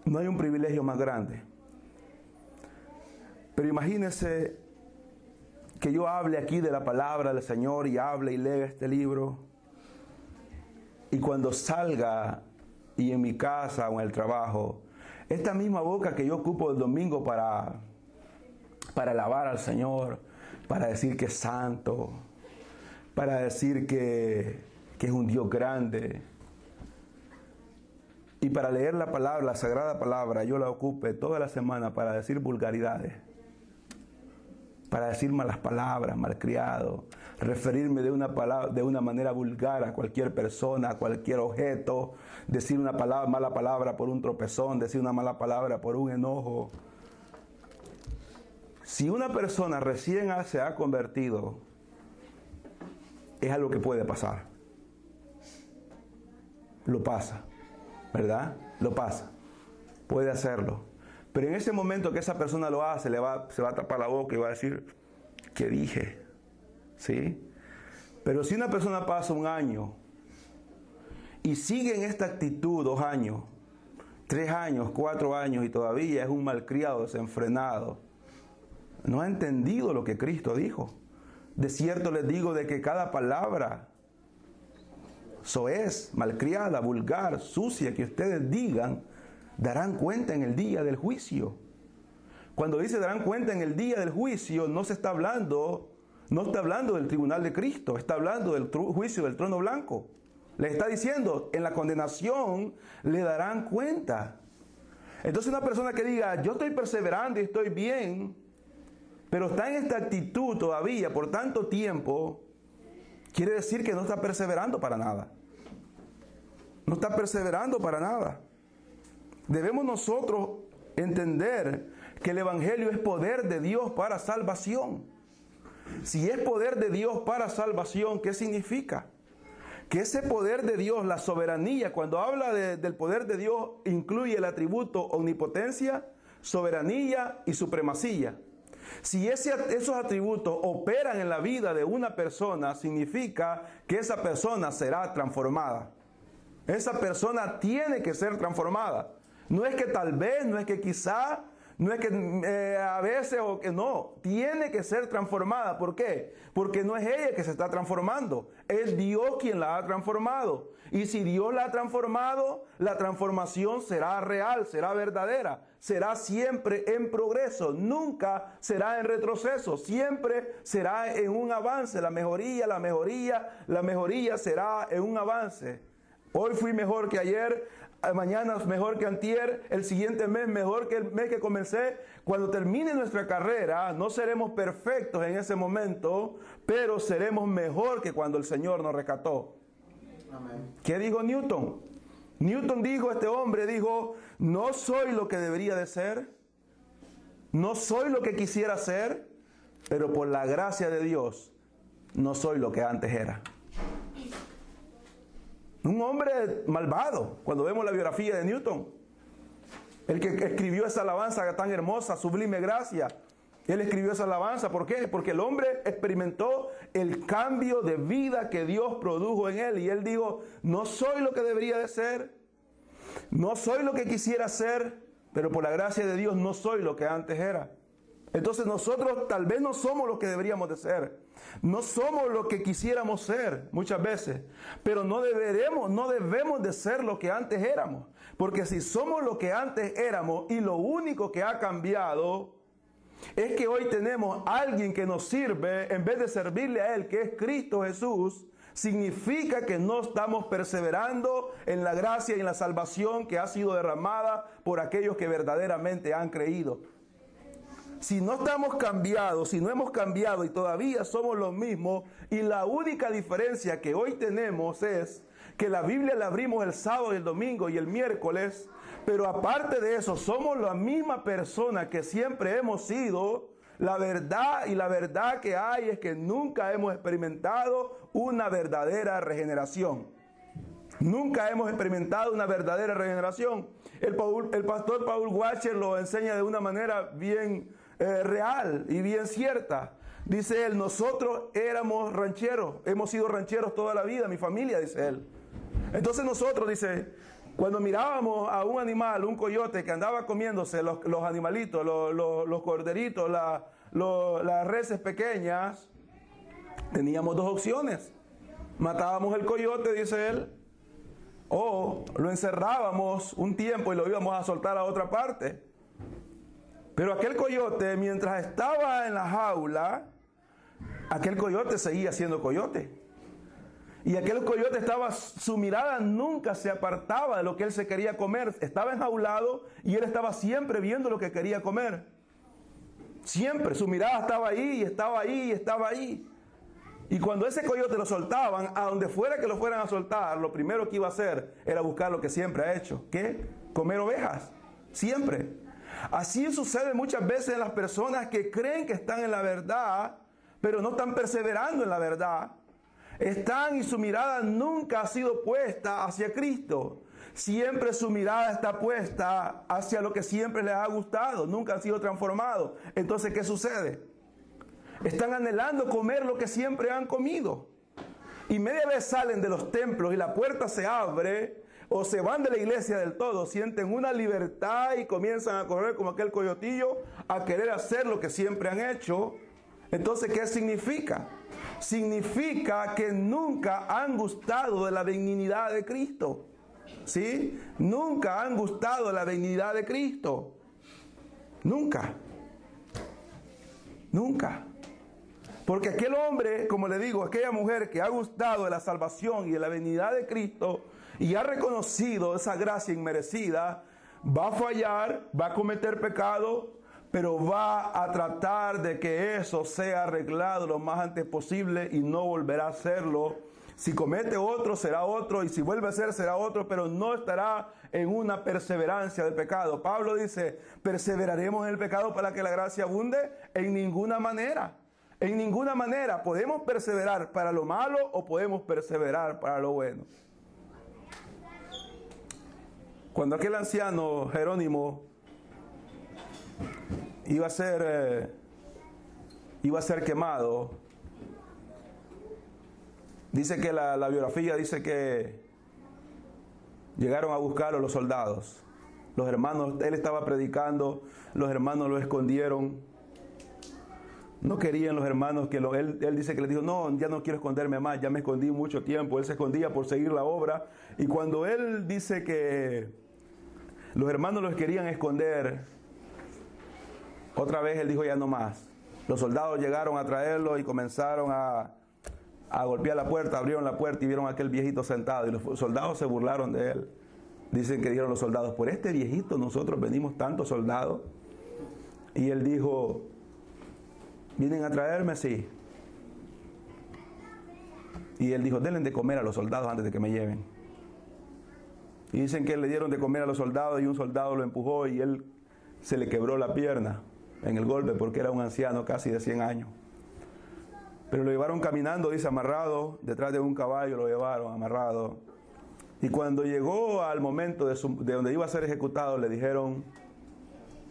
no hay un privilegio más grande. Pero imagínense que yo hable aquí de la palabra del Señor y hable y lea este libro, y cuando salga y en mi casa o en el trabajo, esta misma boca que yo ocupo el domingo para alabar al Señor, para decir que es santo, para decir que es un Dios grande, y para leer la palabra, la sagrada palabra, yo la ocupe toda la semana para decir vulgaridades, para decir malas palabras, malcriado, referirme de una manera vulgar a cualquier persona, a cualquier objeto, decir una mala palabra por un tropezón, decir una mala palabra por un enojo. Si una persona recién se ha convertido, es algo que puede pasar. Lo pasa, ¿verdad? Lo pasa. Puede hacerlo. Pero en ese momento que esa persona lo hace, se va a tapar la boca y va a decir, ¿qué dije? ¿Sí? Pero si una persona pasa 1 año y sigue en esta actitud 2 años, 3 años, 4 años y todavía es un malcriado desenfrenado, no ha entendido lo que Cristo dijo. De cierto les digo de que cada palabra soez, malcriada, vulgar, sucia, que ustedes digan, darán cuenta en el día del juicio. Cuando dice darán cuenta en el día del juicio, no está hablando del tribunal de Cristo, está hablando del juicio del trono blanco. Le está diciendo, en la condenación le darán cuenta. Entonces una persona que diga, yo estoy perseverando y estoy bien, pero está en esta actitud todavía por tanto tiempo, quiere decir que no está perseverando para nada. No está perseverando para nada. Debemos nosotros entender que el Evangelio es poder de Dios para salvación. Si es poder de Dios para salvación, ¿qué significa? Que ese poder de Dios, la soberanía, cuando habla del poder de Dios, incluye el atributo omnipotencia, soberanía y supremacía. Si esos atributos operan en la vida de una persona, significa que esa persona será transformada. Esa persona tiene que ser transformada. No es que tal vez, no es que quizá, no es que a veces o que no. Tiene que ser transformada. ¿Por qué? Porque no es ella que se está transformando. Es Dios quien la ha transformado. Y si Dios la ha transformado, la transformación será real, será verdadera. Será siempre en progreso. Nunca será en retroceso. Siempre será en un avance. La mejoría será en un avance. Hoy fui mejor que ayer, mañana mejor que antier, el siguiente mes mejor que el mes que comencé. Cuando termine nuestra carrera, no seremos perfectos en ese momento, pero seremos mejor que cuando el Señor nos rescató. Amén. ¿Qué dijo Newton? Newton dijo, este hombre dijo, no soy lo que debería de ser, no soy lo que quisiera ser, pero por la gracia de Dios, no soy lo que antes era. Un hombre malvado, cuando vemos la biografía de Newton. El que escribió esa alabanza tan hermosa, sublime gracia. Él escribió esa alabanza, ¿por qué? Porque el hombre experimentó el cambio de vida que Dios produjo en él. Y él dijo, no soy lo que debería de ser, no soy lo que quisiera ser, pero por la gracia de Dios no soy lo que antes era. Entonces nosotros tal vez no somos lo que deberíamos de ser. No somos lo que quisiéramos ser muchas veces. Pero no debemos de ser lo que antes éramos. Porque si somos lo que antes éramos y lo único que ha cambiado es que hoy tenemos a alguien que nos sirve en vez de servirle a Él, que es Cristo Jesús, significa que no estamos perseverando en la gracia y en la salvación que ha sido derramada por aquellos que verdaderamente han creído. Si no estamos cambiados, si no hemos cambiado y todavía somos los mismos, y la única diferencia que hoy tenemos es que la Biblia la abrimos el sábado y el domingo y el miércoles, pero aparte de eso somos la misma persona que siempre hemos sido. La verdad que hay es que nunca hemos experimentado una verdadera regeneración. Nunca hemos experimentado una verdadera regeneración. El pastor Paul Washer lo enseña de una manera bien real y bien cierta. Dice él, nosotros éramos rancheros, hemos sido rancheros toda la vida, mi familia, dice él. Entonces nosotros, dice, cuando mirábamos a un animal, un coyote que andaba comiéndose los animalitos, los corderitos, las reses pequeñas, teníamos dos opciones. Matábamos el coyote, dice él, o lo encerrábamos un tiempo y lo íbamos a soltar a otra parte. Pero aquel coyote, mientras estaba en la jaula, aquel coyote seguía siendo coyote. Y aquel coyote su mirada nunca se apartaba de lo que él se quería comer. Estaba enjaulado y él estaba siempre viendo lo que quería comer. Siempre, su mirada estaba ahí, y estaba ahí, y estaba ahí. Y cuando ese coyote lo soltaban, a donde fuera que lo fueran a soltar, lo primero que iba a hacer era buscar lo que siempre ha hecho. ¿Qué? Comer ovejas. Siempre. Así sucede muchas veces en las personas que creen que están en la verdad, pero no están perseverando en la verdad. Están y su mirada nunca ha sido puesta hacia Cristo. Siempre su mirada está puesta hacia lo que siempre les ha gustado. Nunca han sido transformados. Entonces, ¿qué sucede? Están anhelando comer lo que siempre han comido. Y media vez salen de los templos y la puerta se abre, o se van de la iglesia del todo, sienten una libertad y comienzan a correr como aquel coyotillo a querer hacer lo que siempre han hecho. Entonces, ¿qué significa? significa que nunca han gustado de la benignidad de Cristo. ¿Sí? Nunca han gustado de la benignidad de Cristo. Nunca. Nunca. Porque aquel hombre, como le digo, aquella mujer que ha gustado de la salvación y de la benignidad de Cristo y ha reconocido esa gracia inmerecida, va a fallar, va a cometer pecado, pero va a tratar de que eso sea arreglado lo más antes posible y no volverá a hacerlo. Si comete otro, será otro, y si vuelve a ser, será otro, pero no estará en una perseverancia del pecado. Pablo dice, ¿perseveraremos en el pecado para que la gracia abunde? En ninguna manera. En ninguna manera. Podemos perseverar para lo malo o podemos perseverar para lo bueno. Cuando aquel anciano Jerónimo iba a ser quemado, dice que la biografía dice que llegaron a buscarlo los soldados. Los hermanos, él estaba predicando, los hermanos lo escondieron. No querían los hermanos que él dice que les dijo, no, ya no quiero esconderme más, ya me escondí mucho tiempo. Él se escondía por seguir la obra. Y cuando él dice que los hermanos los querían esconder, otra vez él dijo, ya no más. Los soldados llegaron a traerlo y comenzaron a golpear la puerta, abrieron la puerta y vieron a aquel viejito sentado. Y los soldados se burlaron de él. Dicen que dijeron los soldados, por este viejito nosotros venimos tantos soldados. Y él dijo, ¿vienen a traerme? Sí. Y él dijo, denle de comer a los soldados antes de que me lleven. Y dicen que le dieron de comer a los soldados y un soldado lo empujó y él se le quebró la pierna en el golpe porque era un anciano casi de 100 años. Pero lo llevaron caminando, dice, amarrado, detrás de un caballo lo llevaron amarrado. Y cuando llegó al momento de donde iba a ser ejecutado, le dijeron,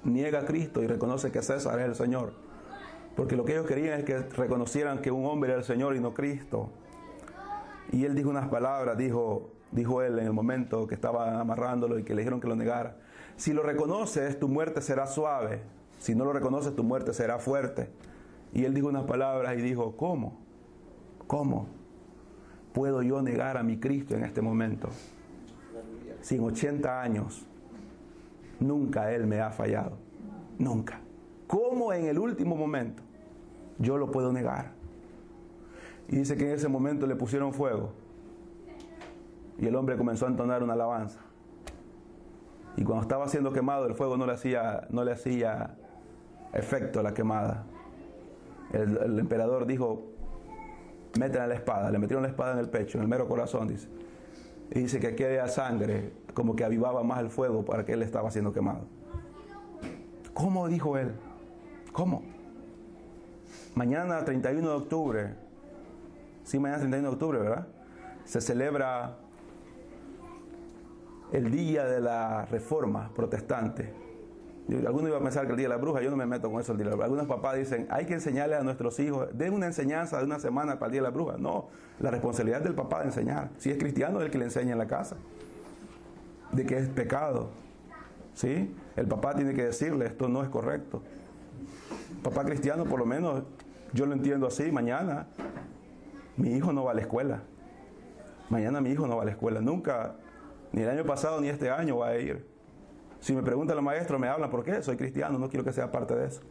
niega a Cristo y reconoce que César es el Señor. Porque lo que ellos querían es que reconocieran que un hombre era el Señor y no Cristo. Y él dijo unas palabras, dijo él en el momento que estaban amarrándolo y que le dijeron que lo negara. Si lo reconoces, tu muerte será suave. Si no lo reconoces, tu muerte será fuerte. Y él dijo unas palabras y dijo, ¿cómo? ¿Cómo puedo yo negar a mi Cristo en este momento? Si en 80 años nunca Él me ha fallado. Nunca. ¿Cómo en el último momento yo lo puedo negar? Y dice que en ese momento le pusieron fuego. Y el hombre comenzó a entonar una alabanza. Y cuando estaba siendo quemado, el fuego no le hacía efecto a la quemada. El emperador dijo, métanle la espada. Le metieron la espada en el pecho, en el mero corazón, dice. Y dice que aquella sangre como que avivaba más el fuego para que él estaba siendo quemado. ¿Cómo? Dijo él. ¿Cómo? Mañana 31 de octubre, sí, mañana 31 de octubre, ¿verdad? Se celebra el día de la Reforma Protestante. Algunos iban a pensar que el día de la bruja, yo no me meto con eso el día de la bruja. Algunos papás dicen, hay que enseñarle a nuestros hijos, den una enseñanza de una semana para el día de la bruja. No, la responsabilidad del papá de enseñar. Si es cristiano, es el que le enseña en la casa. De que es pecado. ¿Sí? El papá tiene que decirle, esto no es correcto. Papá cristiano, por lo menos, yo lo entiendo así, mañana mi hijo no va a la escuela. Mañana mi hijo no va a la escuela. Nunca, ni el año pasado ni este año va a ir. Si me preguntan los maestros, me hablan, ¿por qué? Soy cristiano, no quiero que sea parte de eso.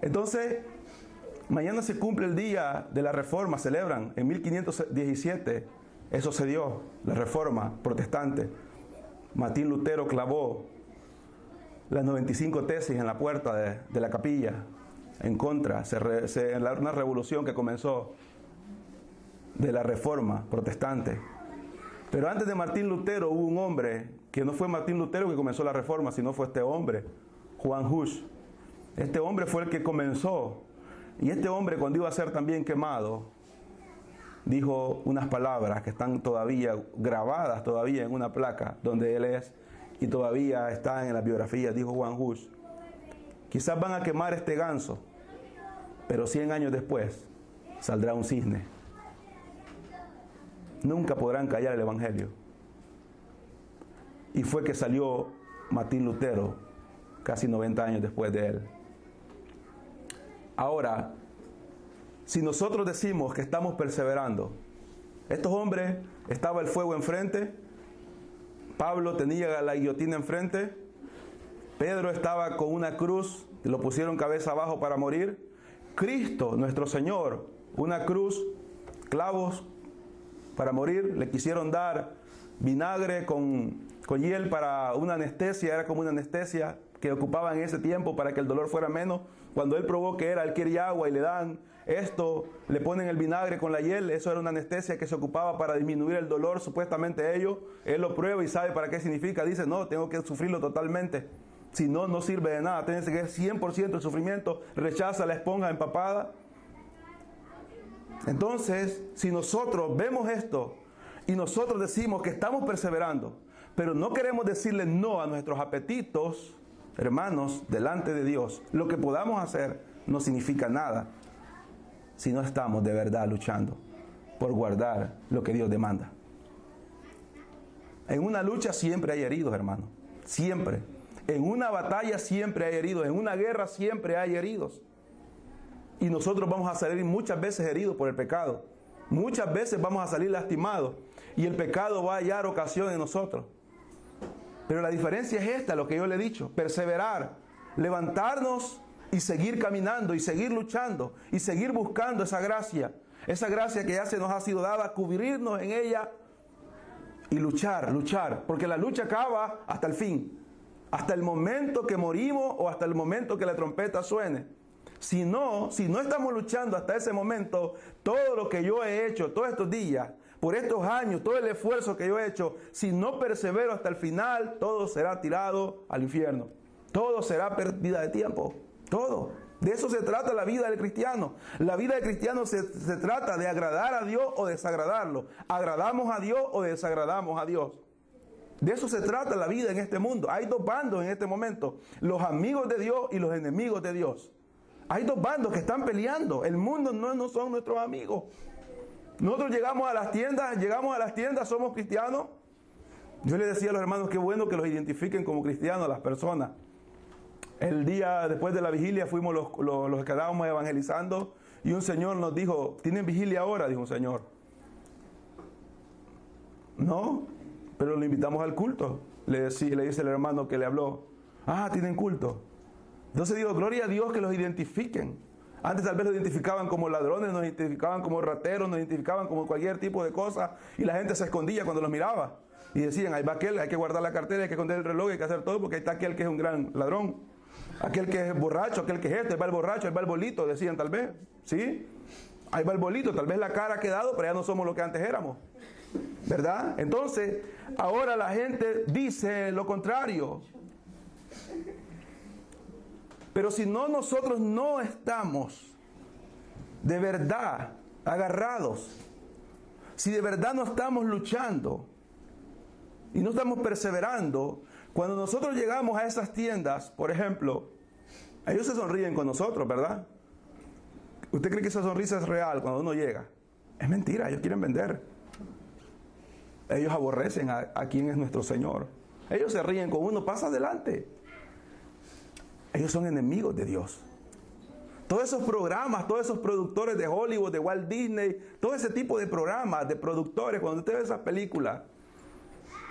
Entonces, mañana se cumple el día de la Reforma, celebran. En 1517, eso se dio, la Reforma Protestante. Martín Lutero clavó las 95 tesis en la puerta de la capilla, en contra, una revolución que comenzó de la Reforma Protestante. Pero antes de Martín Lutero hubo un hombre, que no fue Martín Lutero que comenzó la Reforma, sino fue este hombre, Juan Hus. Este hombre fue el que comenzó. Y este hombre, cuando iba a ser también quemado, dijo unas palabras que están todavía grabadas todavía en una placa donde él es, y todavía están en las biografías. Dijo Juan Hus, quizás van a quemar este ganso, pero 100 años después saldrá un cisne. Nunca podrán callar el Evangelio. Y fue que salió Martín Lutero, casi 90 años después de él. Ahora, si nosotros decimos que estamos perseverando? Estos hombres, estaba el fuego enfrente, Pablo tenía la guillotina enfrente, Pedro estaba con una cruz, lo pusieron cabeza abajo para morir, Cristo, nuestro Señor, una cruz, clavos para morir, le quisieron dar vinagre con hiel para una anestesia, era como una anestesia que ocupaba en ese tiempo para que el dolor fuera menos. Cuando él probó que él quería agua y le dan esto, le ponen el vinagre con la hiel, eso era una anestesia que se ocupaba para disminuir el dolor, supuestamente él lo prueba y sabe para qué significa, dice, no, tengo que sufrirlo totalmente, si no, no sirve de nada, tiene que ser 100% el sufrimiento, rechaza la esponja empapada. Entonces, si nosotros vemos esto y nosotros decimos que estamos perseverando, pero no queremos decirle no a nuestros apetitos, hermanos, delante de Dios, lo que podamos hacer no significa nada si no estamos de verdad luchando por guardar lo que Dios demanda. En una lucha siempre hay heridos, hermano, siempre. En una batalla siempre hay heridos, en una guerra siempre hay heridos. Y nosotros vamos a salir muchas veces heridos por el pecado. Muchas veces vamos a salir lastimados y el pecado va a hallar ocasión en nosotros. Pero la diferencia es esta, lo que yo le he dicho, perseverar, levantarnos y seguir caminando y seguir luchando y seguir buscando esa gracia que ya se nos ha sido dada, cubrirnos en ella y luchar, porque la lucha acaba hasta el fin, hasta el momento que morimos o hasta el momento que la trompeta suene. Si no estamos luchando hasta ese momento, todo lo que yo he hecho todos estos días, por estos años, todo el esfuerzo que yo he hecho, si no persevero hasta el final, todo será tirado al infierno. Todo será pérdida de tiempo. Todo. De eso se trata la vida del cristiano. La vida del cristiano se trata de agradar a Dios o desagradarlo. Agradamos a Dios o desagradamos a Dios. De eso se trata la vida en este mundo. Hay dos bandos en este momento. Los amigos de Dios y los enemigos de Dios. Hay dos bandos que están peleando. El mundo no son nuestros amigos. Nosotros llegamos a las tiendas, somos cristianos. Yo les decía a los hermanos, qué bueno que los identifiquen como cristianos las personas. El día después de la vigilia fuimos los que estábamos evangelizando y un señor nos dijo, ¿tienen vigilia ahora? Dijo un señor. No, pero lo invitamos al culto. Le dice el hermano que le habló, ¿tienen culto? Entonces digo, gloria a Dios que los identifiquen. Antes tal vez los identificaban como ladrones, nos identificaban como rateros, nos identificaban como cualquier tipo de cosa y la gente se escondía cuando los miraba. Y decían, ahí va aquel, hay que guardar la cartera, hay que esconder el reloj, hay que hacer todo porque ahí está aquel que es un gran ladrón. Aquel que es borracho, aquel que es ahí va el borracho, ahí va el bolito, decían tal vez. ¿Sí? Ahí va el bolito, tal vez la cara ha quedado, pero ya no somos lo que antes éramos. ¿Verdad? Entonces, ahora la gente dice lo contrario. Pero si nosotros no estamos de verdad agarrados, si de verdad no estamos luchando y no estamos perseverando, cuando nosotros llegamos a esas tiendas, por ejemplo, ellos se sonríen con nosotros, ¿verdad? ¿Usted cree que esa sonrisa es real cuando uno llega? Es mentira, ellos quieren vender. Ellos aborrecen a quien es nuestro Señor. Ellos se ríen con uno, pasa adelante. Ellos son enemigos de Dios. Todos esos programas, todos esos productores de Hollywood, de Walt Disney, todo ese tipo de programas, de productores, cuando usted ve esas películas,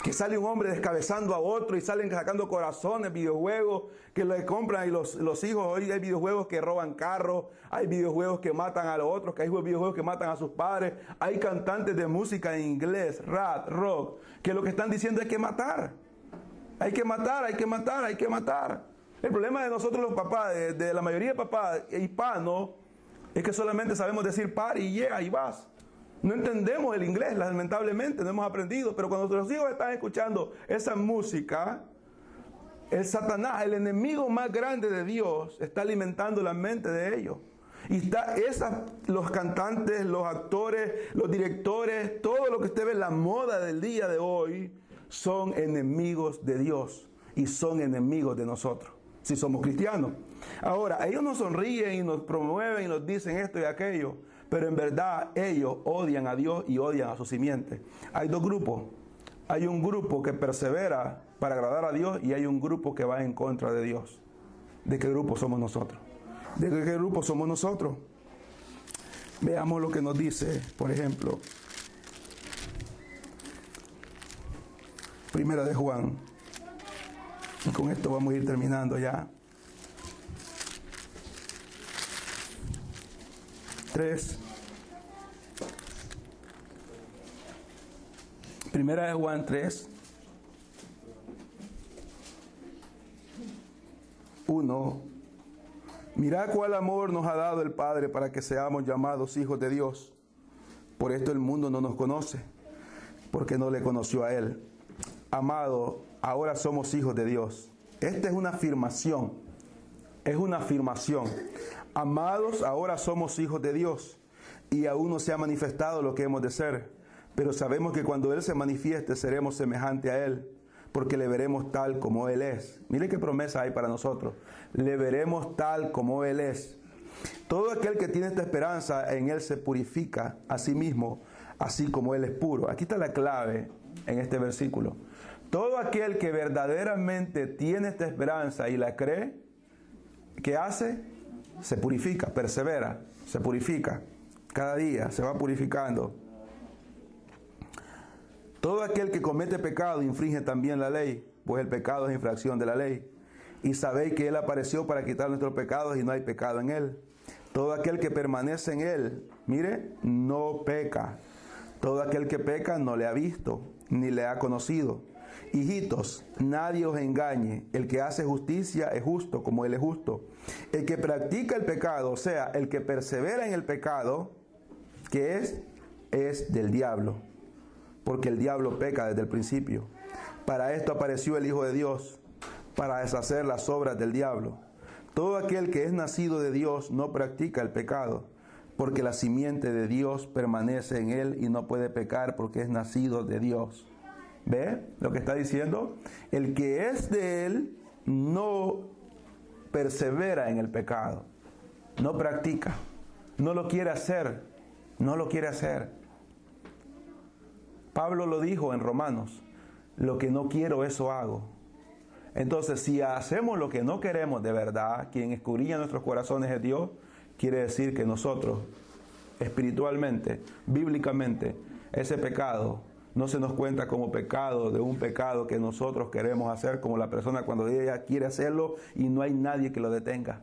que sale un hombre descabezando a otro y salen sacando corazones, videojuegos que le compran y los hijos, hoy hay videojuegos que roban carros, hay videojuegos que matan a los otros, que hay videojuegos que matan a sus padres, hay cantantes de música en inglés, rap, rock, que lo que están diciendo es que matar. Hay que matar, hay que matar, hay que matar. El problema de nosotros los papás, de la mayoría de papás hispanos, es que solamente sabemos decir party y yeah, y vas. No entendemos el inglés, lamentablemente, no hemos aprendido. Pero cuando nuestros hijos están escuchando esa música, el Satanás, el enemigo más grande de Dios, está alimentando la mente de ellos. Y los cantantes, los actores, los directores, todo lo que usted ve en la moda del día de hoy, son enemigos de Dios y son enemigos de nosotros, si somos cristianos. Ahora, ellos nos sonríen y nos promueven y nos dicen esto y aquello, pero en verdad ellos odian a Dios y odian a su simiente. Hay dos grupos. Hay un grupo que persevera para agradar a Dios y hay un grupo que va en contra de Dios. ¿De qué grupo somos nosotros? ¿De qué grupo somos nosotros? Veamos lo que nos dice, por ejemplo, Primera de Juan. Y con esto vamos a ir terminando ya. 3. Primera de Juan 3. 1. Mirad cuál amor nos ha dado el Padre para que seamos llamados hijos de Dios. Por esto el mundo no nos conoce, porque no le conoció a Él. Amado, ahora somos hijos de Dios. Esta es una afirmación. Es una afirmación. Amados, ahora somos hijos de Dios. Y aún no se ha manifestado lo que hemos de ser. Pero sabemos que cuando Él se manifieste, seremos semejantes a Él, porque le veremos tal como Él es. Mire qué promesa hay para nosotros. Le veremos tal como Él es. Todo aquel que tiene esta esperanza en Él se purifica a sí mismo, así como Él es puro. Aquí está la clave en este versículo. Todo aquel que verdaderamente tiene esta esperanza y la cree, ¿qué hace? Se purifica, persevera, se purifica. Cada día se va purificando. Todo aquel que comete pecado infringe también la ley, pues el pecado es infracción de la ley. Y sabéis que Él apareció para quitar nuestros pecados y no hay pecado en Él. Todo aquel que permanece en Él, mire, no peca. Todo aquel que peca no le ha visto, ni le ha conocido. Hijitos, nadie os engañe. El que hace justicia es justo como Él es justo. El que practica el pecado, o sea, el que persevera en el pecado, ¿qué es del diablo. Porque el diablo peca desde el principio. Para esto apareció el Hijo de Dios, para deshacer las obras del diablo. Todo aquel que es nacido de Dios no practica el pecado, porque la simiente de Dios permanece en él y no puede pecar porque es nacido de Dios. ¿Ve lo que está diciendo? El que es de Él no persevera en el pecado, no practica, no lo quiere hacer, no lo quiere hacer. Pablo lo dijo en Romanos, lo que no quiero eso hago. Entonces, si hacemos lo que no queremos de verdad, quien escudriña nuestros corazones es Dios, quiere decir que nosotros, espiritualmente, bíblicamente, ese pecado no se nos cuenta como pecado de un pecado que nosotros queremos hacer, como la persona cuando ella quiere hacerlo y no hay nadie que lo detenga.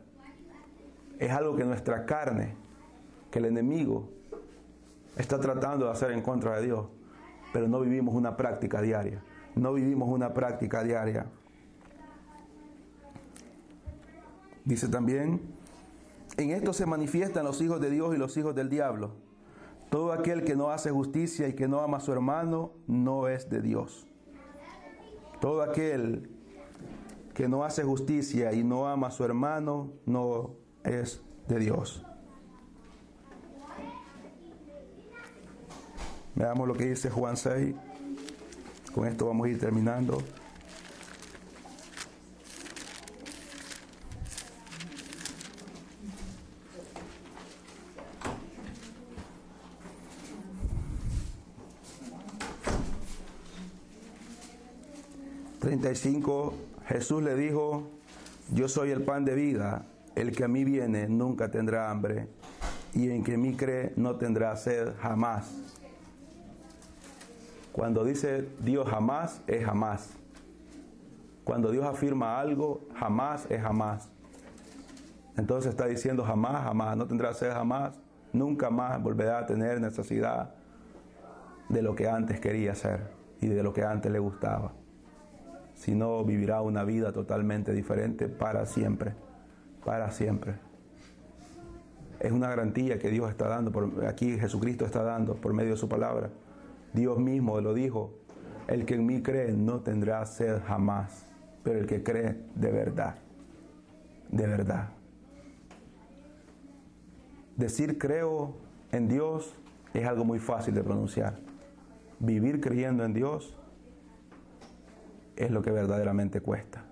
Es algo que nuestra carne, que el enemigo está tratando de hacer en contra de Dios, pero no vivimos una práctica diaria. No vivimos una práctica diaria. Dice también, en esto se manifiestan los hijos de Dios y los hijos del diablo. Todo aquel que no hace justicia y que no ama a su hermano, no es de Dios. Todo aquel que no hace justicia y no ama a su hermano, no es de Dios. Veamos lo que dice Juan 6. Con esto vamos a ir terminando. Jesús le dijo, yo soy el pan de vida, el que a mí viene nunca tendrá hambre, y en que en mí cree no tendrá sed jamás. Cuando dice Dios jamás, es jamás. Cuando Dios afirma algo, jamás es jamás. Entonces está diciendo jamás, jamás, no tendrá sed jamás, nunca más volverá a tener necesidad de lo que antes quería hacer y de lo que antes le gustaba. Sino vivirá una vida totalmente diferente para siempre, para siempre. Es una garantía que Dios está dando, aquí Jesucristo está dando por medio de su palabra. Dios mismo lo dijo, el que en mí cree no tendrá sed jamás, pero el que cree de verdad, de verdad. Decir creo en Dios es algo muy fácil de pronunciar. Vivir creyendo en Dios es lo que verdaderamente cuesta.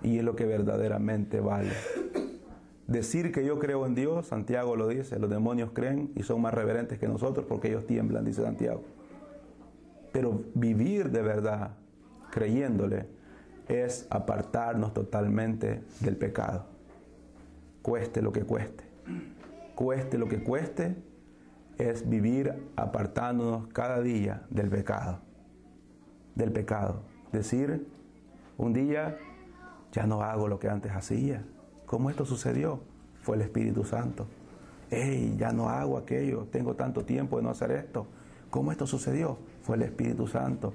Y es lo que verdaderamente vale. Decir que yo creo en Dios, Santiago lo dice, los demonios creen y son más reverentes que nosotros porque ellos tiemblan, dice Santiago. Pero vivir de verdad, creyéndole, es apartarnos totalmente del pecado. Cueste lo que cueste. cueste lo que cueste, es vivir apartándonos cada día del pecado. Del pecado. Decir, un día ya no hago lo que antes hacía. ¿Cómo esto sucedió? Fue el Espíritu Santo. Hey, ya no hago aquello, tengo tanto tiempo de no hacer esto. ¿Cómo esto sucedió? Fue el Espíritu Santo.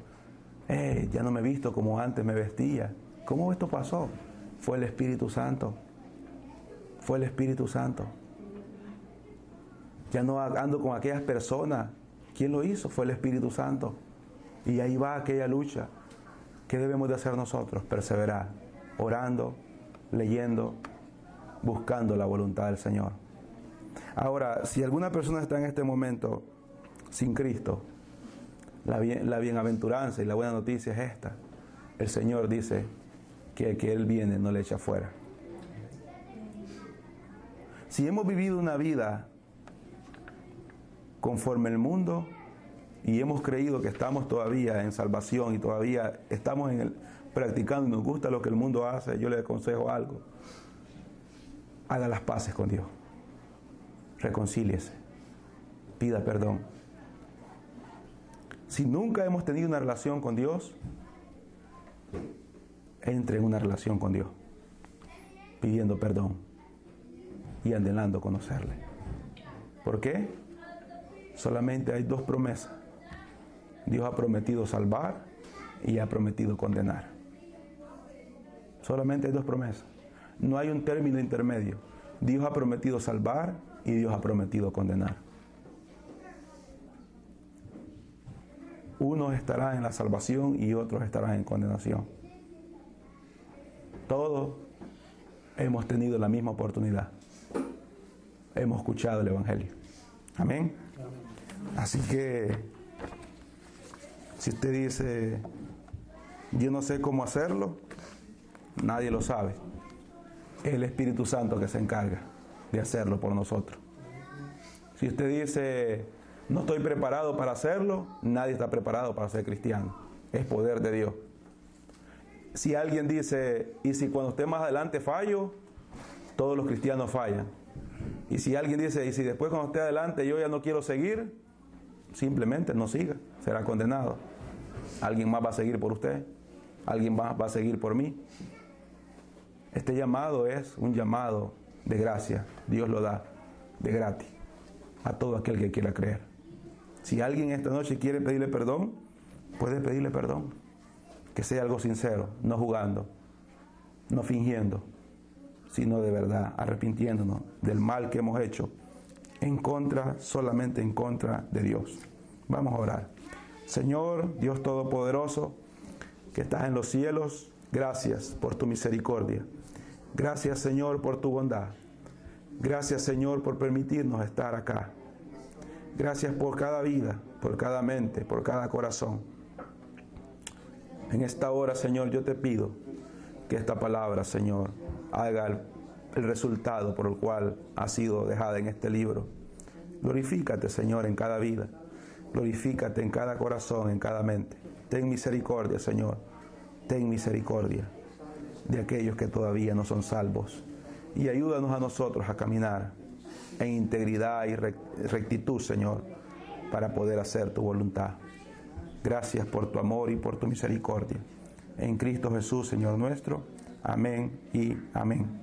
Hey, ya no me he visto como antes me vestía. ¿Cómo esto pasó? Fue el Espíritu Santo. Fue el Espíritu Santo. Ya no ando con aquellas personas. ¿Quién lo hizo? Fue el Espíritu Santo. Y ahí va aquella lucha. ¿Qué debemos de hacer nosotros? Perseverar, orando, leyendo, buscando la voluntad del Señor. Ahora, si alguna persona está en este momento sin Cristo, la bienaventuranza y la buena noticia es esta. El Señor dice que Él viene, no le echa fuera. Si hemos vivido una vida conforme el mundo y hemos creído que estamos todavía en salvación y todavía estamos practicando y nos gusta lo que el mundo hace, yo le aconsejo algo. Haga las paces con Dios. Reconcíliese. Pida perdón. Si nunca hemos tenido una relación con Dios, entre en una relación con Dios, pidiendo perdón y anhelando conocerle. ¿Por qué? Solamente hay dos promesas. Dios ha prometido salvar y ha prometido condenar. Solamente hay dos promesas. No hay un término intermedio. Dios ha prometido salvar y Dios ha prometido condenar. Unos estarán en la salvación y otros estarán en condenación. Todos hemos tenido la misma oportunidad. Hemos escuchado el Evangelio. Amén. Así que, si usted dice, yo no sé cómo hacerlo, nadie lo sabe. Es el Espíritu Santo que se encarga de hacerlo por nosotros. Si usted dice, no estoy preparado para hacerlo, nadie está preparado para ser cristiano. Es poder de Dios. Si alguien dice, y si cuando esté más adelante fallo, todos los cristianos fallan. Y si alguien dice, y si después cuando esté adelante yo ya no quiero seguir, simplemente no siga, será condenado. Alguien más va a seguir por usted, alguien más va a seguir por mí. Este llamado es un llamado de gracia. Dios lo da de gratis a todo aquel que quiera creer. Si alguien esta noche quiere pedirle perdón, puede pedirle perdón. Que sea algo sincero, no jugando, no fingiendo, sino de verdad, arrepintiéndonos del mal que hemos hecho solamente en contra de Dios. Vamos a orar. Señor, Dios Todopoderoso, que estás en los cielos, gracias por tu misericordia. Gracias, Señor, por tu bondad. Gracias, Señor, por permitirnos estar acá. Gracias por cada vida, por cada mente, por cada corazón. En esta hora, Señor, yo te pido que esta palabra, Señor, haga el resultado por el cual ha sido dejada en este libro. Glorifícate, Señor, en cada vida. Glorifícate en cada corazón, en cada mente. Ten misericordia, Señor. Ten misericordia de aquellos que todavía no son salvos. Y ayúdanos a nosotros a caminar en integridad y rectitud, Señor, para poder hacer tu voluntad. Gracias por tu amor y por tu misericordia. En Cristo Jesús, Señor nuestro. Amén y amén.